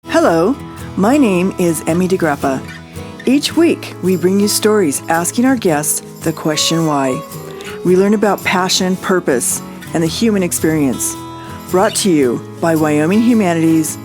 Hello, my name is Emmy DeGrappa. Each week, we bring you stories asking our guests the question why. We learn about passion, purpose, and the human experience. Brought to you by Wyoming Humanities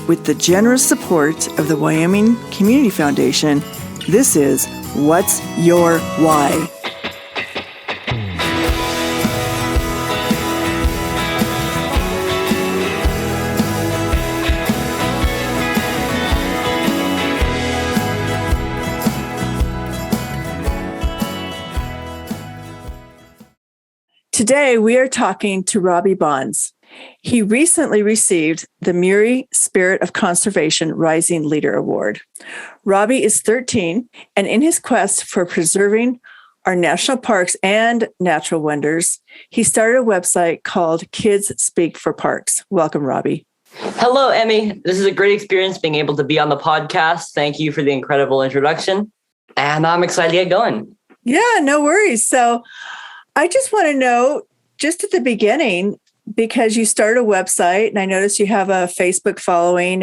with the generous support of the Wyoming Community Foundation. This is What's Your Why? Today, we are talking to Robbie Bond. He recently received the Murie Spirit of Conservation Rising Leader Award. Robbie is 13, and in his quest for preserving our national parks and natural wonders, he started a website called Kids Speak for Parks. Welcome, Robbie. Hello, Emmy. This is a great experience being able to be on the podcast. Thank you for the incredible introduction, and I'm excited to get going. Yeah, no worries. So I just want to know, just at the beginning, because you started a website and I noticed you have a Facebook following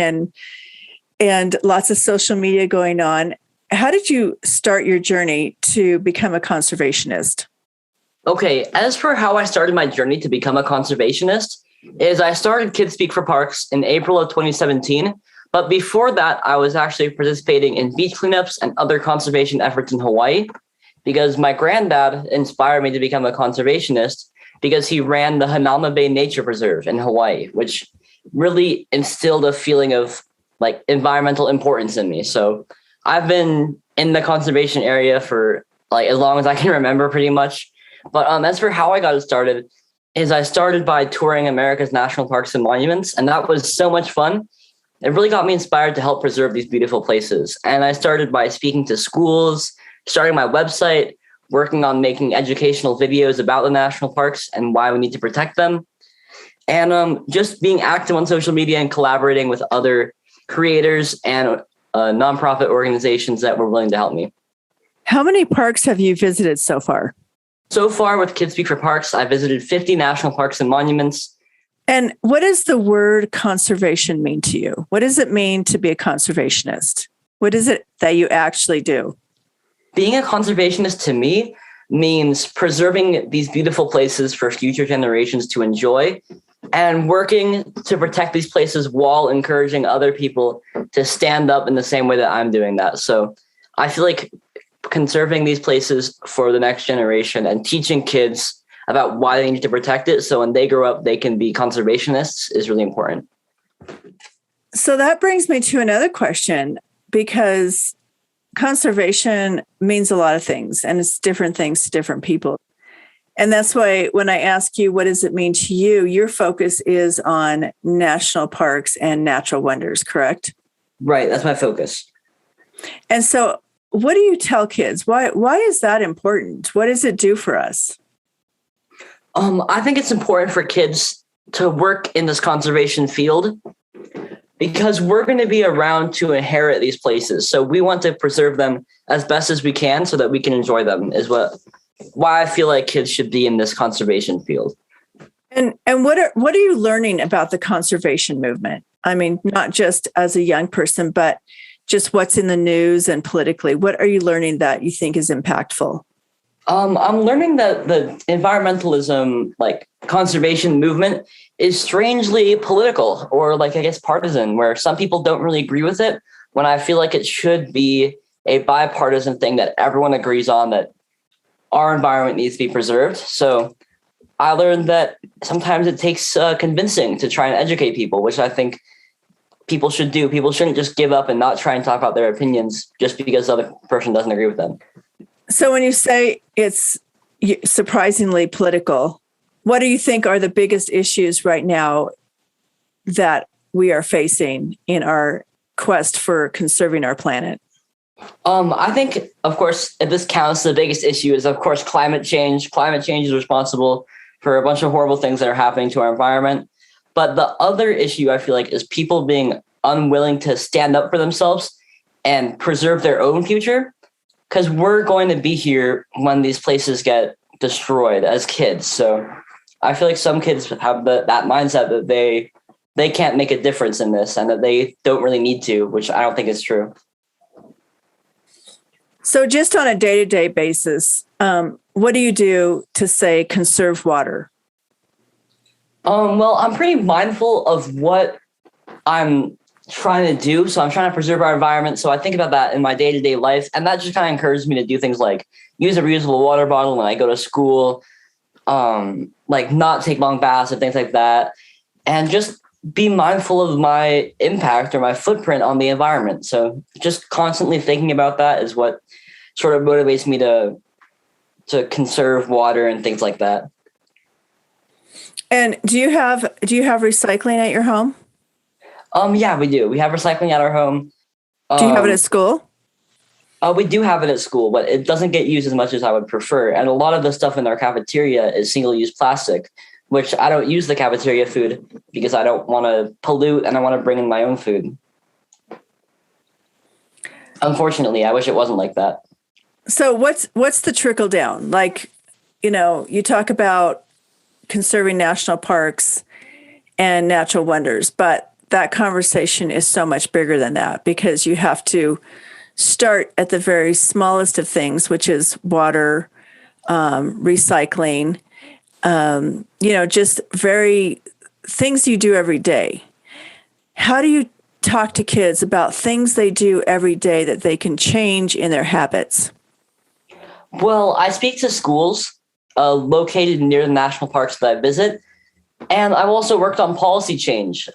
and lots of social media going on. How did you start your journey to become a conservationist? Okay, as for how I started my journey to become a conservationist, is I started Kids Speak for Parks in April of 2017. But before that, I was actually participating in beach cleanups and other conservation efforts in Hawaii, because my granddad inspired me to become a conservationist because he ran the Hanauma Bay Nature Preserve in Hawaii, which really instilled a feeling of like environmental importance in me. So I've been in the conservation area for like as long as I can remember pretty much. But as for how I got it started, is I started by touring America's national parks and monuments, and that was so much fun. It really got me inspired to help preserve these beautiful places. And I started by speaking to schools, starting my website, working on making educational videos about the national parks and why we need to protect them, and just being active on social media and collaborating with other creators and nonprofit organizations that were willing to help me. How many parks have you visited so far? So far with Kids Speak for Parks, I visited 50 national parks and monuments. And what does the word conservation mean to you? What does it mean to be a conservationist? What is it that you actually do? Being a conservationist to me means preserving these beautiful places for future generations to enjoy and working to protect these places while encouraging other people to stand up in the same way that I'm doing that. So I feel like conserving these places for the next generation and teaching kids about why they need to protect it so when they grow up, they can be conservationists is really important. So that brings me to another question, because conservation means a lot of things, and it's different things to different people. And that's why when I ask you, what does it mean to you? Your focus is on national parks and natural wonders, correct? Right. That's my focus. And so what do you tell kids? Why is that important? What does it do for us? I think it's important for kids to work in this conservation field, because we're going to be around to inherit these places. So we want to preserve them as best as we can so that we can enjoy them is why I feel like kids should be in this conservation field. And what are you learning about the conservation movement? I mean, not just as a young person, but just what's in the news and politically. What are you learning that you think is impactful? I'm learning that the environmentalism, like conservation movement, is strangely political or like, I guess, partisan, where some people don't really agree with it, when I feel like it should be a bipartisan thing that everyone agrees on, that our environment needs to be preserved. So I learned that sometimes it takes convincing to try and educate people, which I think people should do. People shouldn't just give up and not try and talk about their opinions just because the other person doesn't agree with them. So when you say it's surprisingly political, what do you think are the biggest issues right now that we are facing in our quest for conserving our planet? I think, of course, if this counts, the biggest issue is, of course, climate change. Climate change is responsible for a bunch of horrible things that are happening to our environment. But the other issue, I feel like, is people being unwilling to stand up for themselves and preserve their own future. Because we're going to be here when these places get destroyed as kids. So I feel like some kids have that mindset that they they can't make a difference in this and that they don't really need to, which I don't think is true. So just on a day-to-day basis, what do you do to, say, conserve water? Well, I'm pretty mindful of what I'm trying to do. So I'm trying to preserve our environment. So I think about that in my day-to-day life. And that just kind of encourages me to do things like use a reusable water bottle when I go to school, like not take long baths and things like that. And just be mindful of my impact or my footprint on the environment. So just constantly thinking about that is what sort of motivates me to conserve water and things like that. And do you have recycling at your home? Yeah, we do. We have recycling at our home. Do you have it at school? We do have it at school, but it doesn't get used as much as I would prefer. And a lot of the stuff in our cafeteria is single-use plastic, which I don't use the cafeteria food because I don't want to pollute and I want to bring in my own food. Unfortunately, I wish it wasn't like that. So what's the trickle down? Like, you talk about conserving national parks and natural wonders, but that conversation is so much bigger than that because you have to start at the very smallest of things, which is water, recycling, just very things you do every day. How do you talk to kids about things they do every day that they can change in their habits? Well, I speak to schools located near the national parks that I visit, and I've also worked on policy change,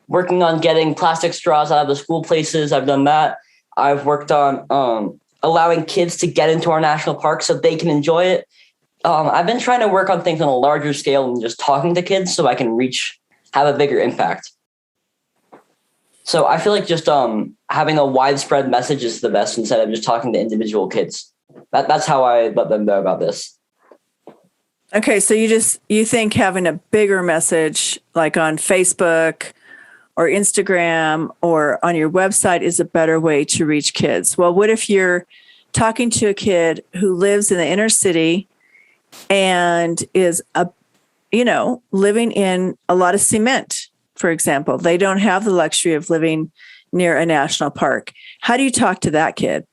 working on getting plastic straws out of the school places. I've done that. I've worked on allowing kids to get into our national parks so they can enjoy it. I've been trying to work on things on a larger scale than just talking to kids so I can have a bigger impact. So I feel like just having a widespread message is the best instead of just talking to individual kids. That's how I let them know about this. Okay, so you think having a bigger message like on Facebook or Instagram or on your website is a better way to reach kids? Well, what if you're talking to a kid who lives in the inner city and is living in a lot of cement, for example? They don't have the luxury of living near a national park. How do you talk to that kid?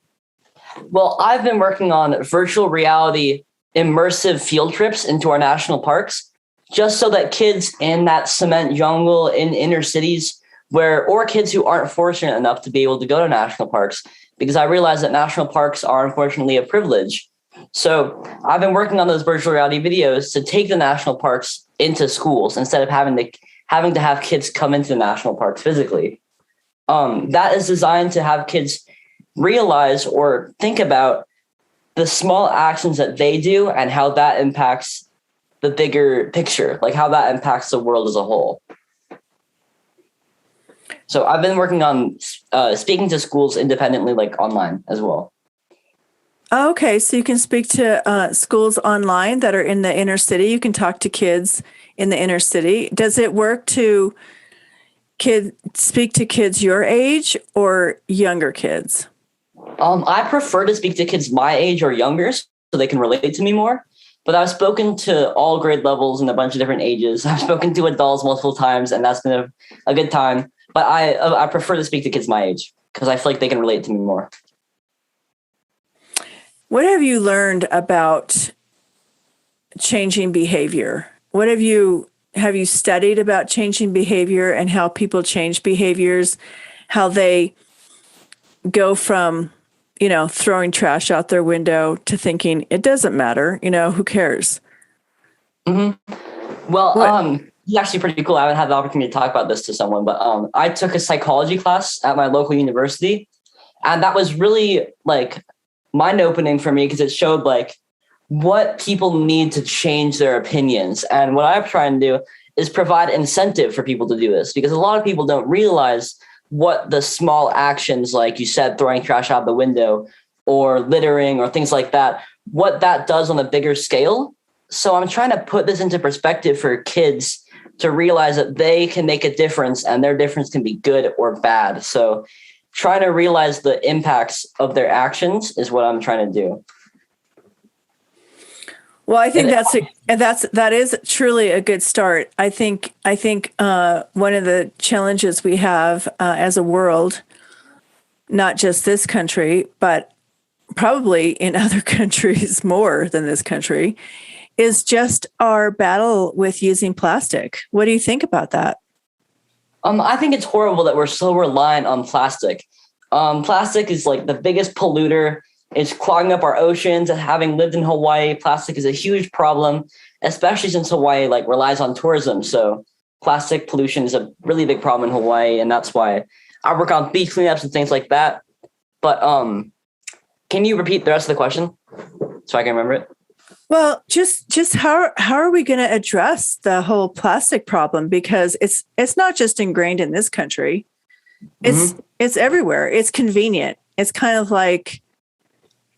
Well, I've been working on virtual reality immersive field trips into our national parks, just so that kids in that cement jungle in inner cities or kids who aren't fortunate enough to be able to go to national parks, because I realize that national parks are unfortunately a privilege. So I've been working on those virtual reality videos to take the national parks into schools instead of having to have kids come into the national parks physically. That is designed to have kids realize or think about the small actions that they do and how that impacts the bigger picture, like how that impacts the world as a whole. So I've been working on speaking to schools independently, like online as well. Okay, so you can speak to schools online that are in the inner city. You can talk to kids in the inner city. Does it work to speak to kids your age or younger kids? I prefer to speak to kids my age or younger so they can relate to me more. But I've spoken to all grade levels and a bunch of different ages. I've spoken to adults multiple times, and that's been a good time. But I prefer to speak to kids my age because I feel like they can relate to me more. What have you learned about changing behavior? Have you studied about changing behavior and how people change behaviors, how they go from, throwing trash out their window to thinking it doesn't matter, who cares? Mm-hmm. Well, it's actually pretty cool. I haven't had the opportunity to talk about this to someone, but I took a psychology class at my local university, and that was really mind-opening for me because it showed what people need to change their opinions. And what I'm trying to do is provide incentive for people to do this, because a lot of people don't realize what the small actions, like you said, throwing trash out the window or littering or things like that, what that does on a bigger scale. So I'm trying to put this into perspective for kids to realize that they can make a difference and their difference can be good or bad. So trying to realize the impacts of their actions is what I'm trying to do. Well, I think that is truly a good start. I think one of the challenges we have as a world, not just this country, but probably in other countries more than this country, is just our battle with using plastic. What do you think about that? I think it's horrible that we're so reliant on plastic. Plastic is like the biggest polluter. It's clogging up our oceans. And having lived in Hawaii, plastic is a huge problem, especially since Hawaii like relies on tourism. So plastic pollution is a really big problem in Hawaii, and that's why I work on beach cleanups and things like that. But can you repeat the rest of the question so I can remember it? Well, just how are we going to address the whole plastic problem? Because it's not just ingrained in this country. It's everywhere. It's convenient. It's kind of like,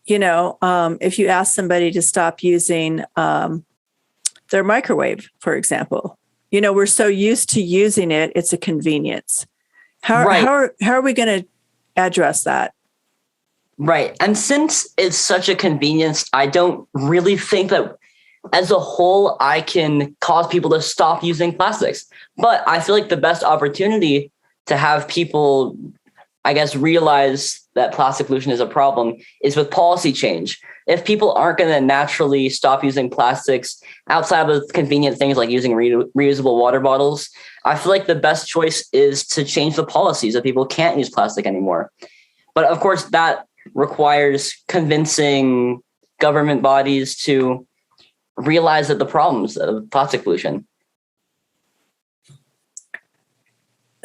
if you ask somebody to stop using their microwave, for example, we're so used to using it. It's a convenience. How are we going to address that? Right. And since it's such a convenience, I don't really think that as a whole, I can cause people to stop using plastics. But I feel like the best opportunity to have people, I guess, realize that plastic pollution is a problem is with policy change. If people aren't going to naturally stop using plastics outside of convenient things like using reusable water bottles, I feel like the best choice is to change the policies that people can't use plastic anymore. But of course, that requires convincing government bodies to realize that the problems of plastic pollution.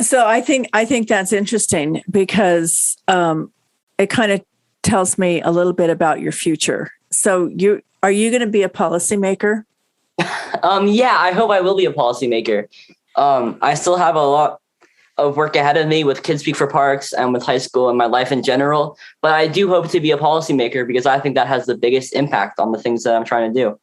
So I think that's interesting because it kind of tells me a little bit about your future. So are you going to be a policymaker? Yeah, I hope I will be a policymaker. I still have a lot of work ahead of me with Kids Speak for Parks and with high school and my life in general. But I do hope to be a policymaker because I think that has the biggest impact on the things that I'm trying to do.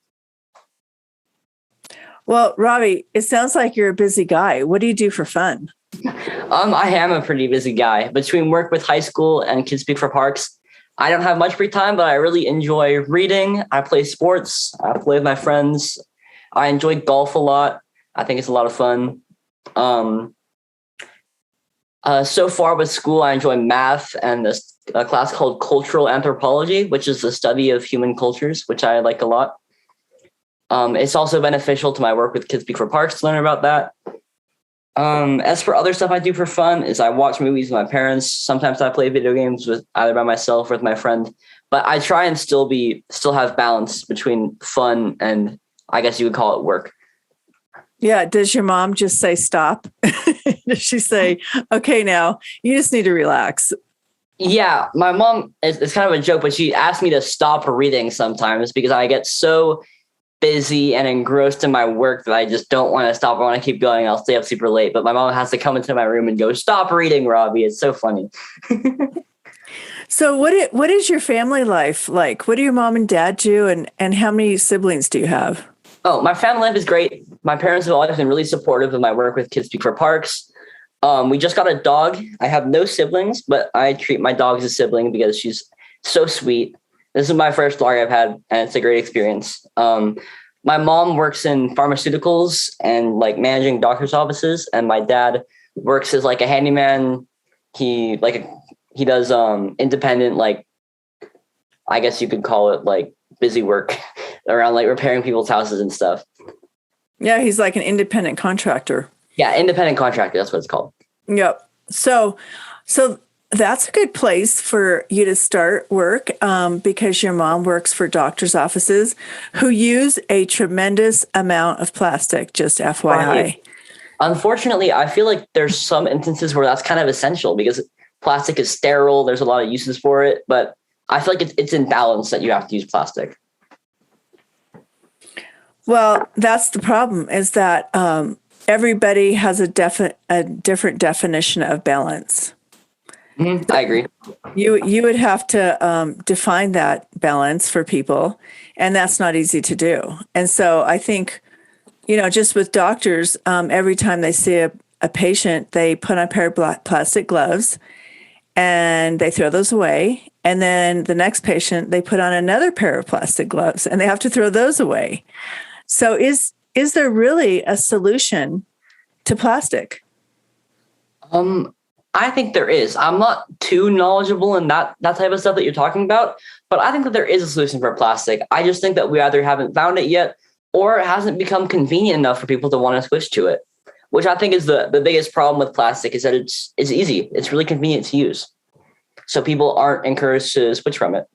Well, Robbie, it sounds like you're a busy guy. What do you do for fun? I am a pretty busy guy. Between work with high school and Kids Speak for Parks, I don't have much free time, but I really enjoy reading. I play sports. I play with my friends. I enjoy golf a lot. I think it's a lot of fun. So far with school, I enjoy math and this class called Cultural Anthropology, which is the study of human cultures, which I like a lot. It's also beneficial to my work with Kids Speak for Parks to learn about that. As for other stuff I do for fun is I watch movies with my parents. Sometimes I play video games with either by myself or with my friend, but I try and still have balance between fun and I guess you would call it work. Yeah. Does your mom just say stop? Does she say, okay, now you just need to relax? Yeah, my mom, it's kind of a joke, but she asked me to stop reading sometimes because I get so busy and engrossed in my work that I just don't want to stop. I want to keep going. I'll stay up super late. But my mom has to come into my room and go, stop reading, Robbie. It's so funny. So what is your family life like? What do your mom and dad do? And how many siblings do you have? Oh, my family life is great. My parents have always been really supportive of my work with Kids Speak for Parks. We just got a dog. I have no siblings, but I treat my dog as a sibling because she's so sweet. This is my first dog I've had, and it's a great experience. My mom works in pharmaceuticals and like managing doctor's offices, and my dad works as like a handyman. He does independent, like I guess you could call it like busy work around like repairing people's houses and stuff. Yeah, he's like an independent contractor. Yeah, independent contractor. That's what it's called. Yep. So that's a good place for you to start work because your mom works for doctors' offices who use a tremendous amount of plastic, just FYI. Right. Unfortunately, I feel like there's some instances where that's kind of essential because plastic is sterile. There's a lot of uses for it, but I feel like it's in balance that you have to use plastic. Well, that's the problem is that everybody has a different definition of balance. I agree. You would have to define that balance for people, and that's not easy to do. And so I think, just with doctors, every time they see a patient, they put on a pair of plastic gloves, and they throw those away. And then the next patient, they put on another pair of plastic gloves and they have to throw those away. So is there really a solution to plastic? I think there is. I'm not too knowledgeable in that type of stuff that you're talking about, but I think that there is a solution for plastic. I just think that we either haven't found it yet or it hasn't become convenient enough for people to want to switch to it, which I think is the biggest problem with plastic, is that it's easy. It's really convenient to use. So people aren't encouraged to switch from it.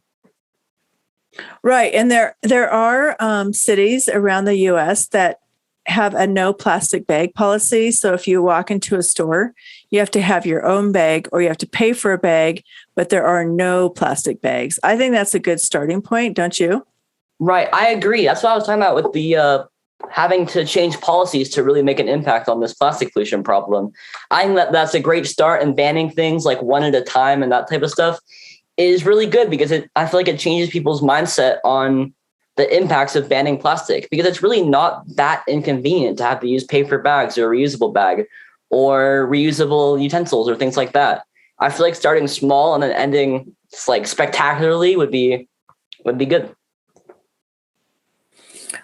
Right. And there are cities around the U.S. that have a no plastic bag policy. So if you walk into a store, you have to have your own bag or you have to pay for a bag, but there are no plastic bags. I think that's a good starting point, don't you? Right. I agree. That's what I was talking about with the having to change policies to really make an impact on this plastic pollution problem. I think that's a great start, and banning things like one at a time and that type of stuff is really good because I feel like it changes people's mindset on the impacts of banning plastic, because it's really not that inconvenient to have to use paper bags or a reusable bag or reusable utensils or things like that. I feel like starting small and then ending like spectacularly would be good.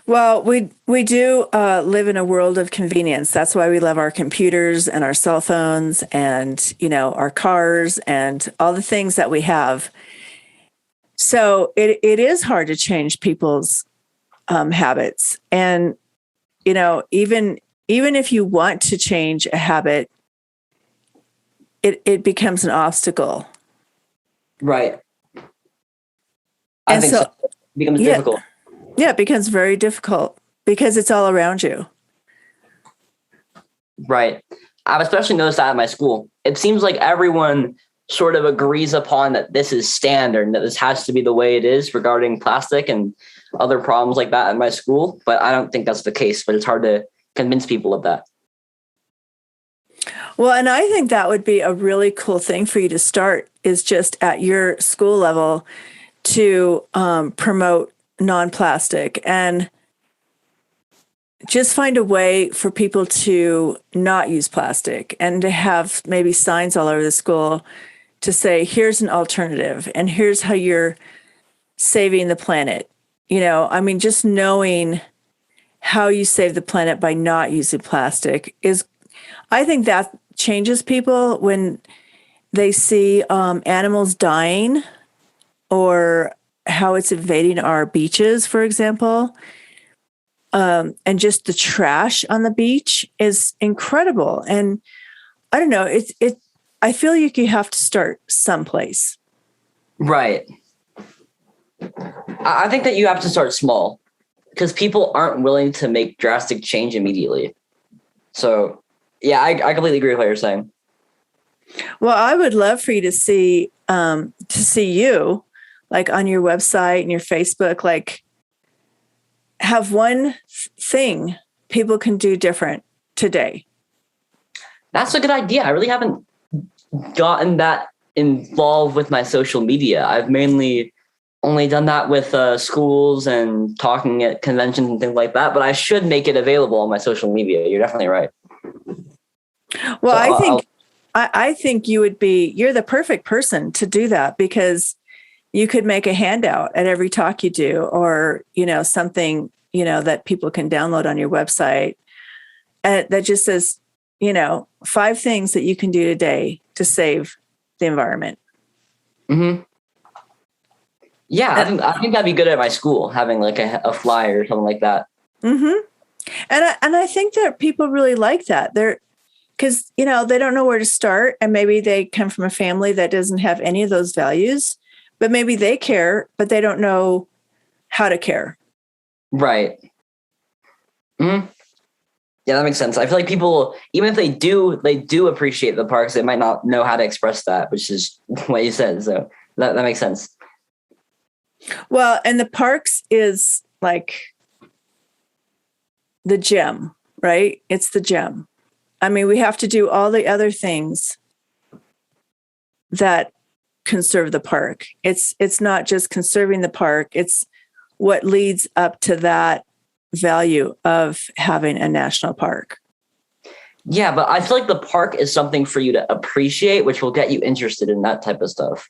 Well, we do live in a world of convenience. That's why we love our computers and our cell phones and, our cars and all the things that we have. So it is hard to change people's habits. And, even if you want to change a habit, it becomes an obstacle. Right. I think so. It becomes difficult. Yeah, it becomes very difficult because it's all around you. Right. I've especially noticed that at my school. It seems like everyone sort of agrees upon that this is standard and that this has to be the way it is regarding plastic and other problems like that at my school. But I don't think that's the case, but it's hard to convince people of that. Well, and I think that would be a really cool thing for you to start, is just at your school level to promote non-plastic and just find a way for people to not use plastic, and to have maybe signs all over the school to say, here's an alternative and here's how you're saving the planet. Just knowing how you save the planet by not using plastic I think that changes people when they see animals dying, or how it's invading our beaches, for example. And just the trash on the beach is incredible. And I don't know, I feel like you have to start someplace. Right. I think that you have to start small because people aren't willing to make drastic change immediately. So yeah, I completely agree with what you're saying. Well, I would love for you to see you, like on your website and your Facebook, like have one thing people can do different today. That's a good idea. I really haven't gotten that involved with my social media. I've mainly only done that with schools and talking at conventions and things like that, but I should make it available on my social media. You're definitely right. Well, so I think you're the perfect person to do that, because you could make a handout at every talk you do, or, something, that people can download on your website that just says, 5 things that you can do today to save the environment. Mm-hmm. Yeah, I think that'd be good at my school, having like a flyer or something like that. Mm-hmm. And I think that people really like that. Because, they don't know where to start, and maybe they come from a family that doesn't have any of those values, but maybe they care, but they don't know how to care. Right. Mm-hmm. Yeah, that makes sense. I feel like people, even if they do appreciate the parks, they might not know how to express that, which is what you said. So that makes sense. Well, and the parks is like the gem, right? It's the gem. We have to do all the other things that conserve the park. It's not just conserving the park. It's what leads up to that value of having a national park. Yeah, but I feel like the park is something for you to appreciate, which will get you interested in that type of stuff.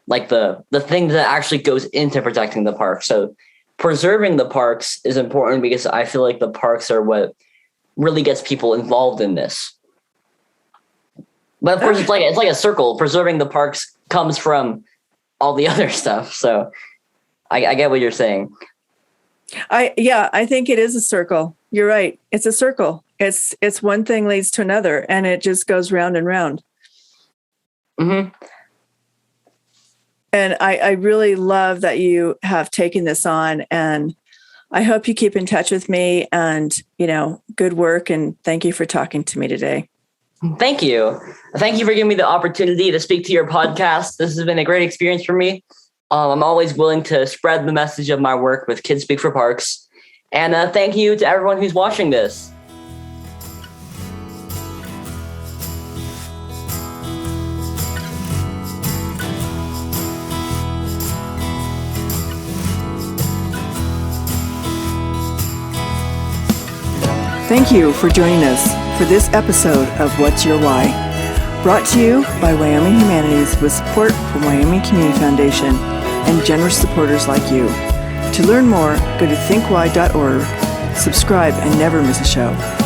Like the thing that actually goes into protecting the park. So preserving the parks is important because I feel like the parks are what really gets people involved in this. But of course, it's like a circle. Preserving the parks comes from all the other stuff. So I get what you're saying. I think it is a circle. You're right. It's a circle. It's one thing leads to another, and it just goes round and round. Mm-hmm. And I really love that you have taken this on, and I hope you keep in touch with me, and, good work. And thank you for talking to me today. Thank you. Thank you for giving me the opportunity to speak to your podcast. This has been a great experience for me. I'm always willing to spread the message of my work with Kids Speak for Parks. And thank you to everyone who's watching this. Thank you for joining us for this episode of What's Your Why? Brought to you by Wyoming Humanities with support from Wyoming Community Foundation and generous supporters like you. To learn more, go to thinkwhy.org, subscribe, and never miss a show.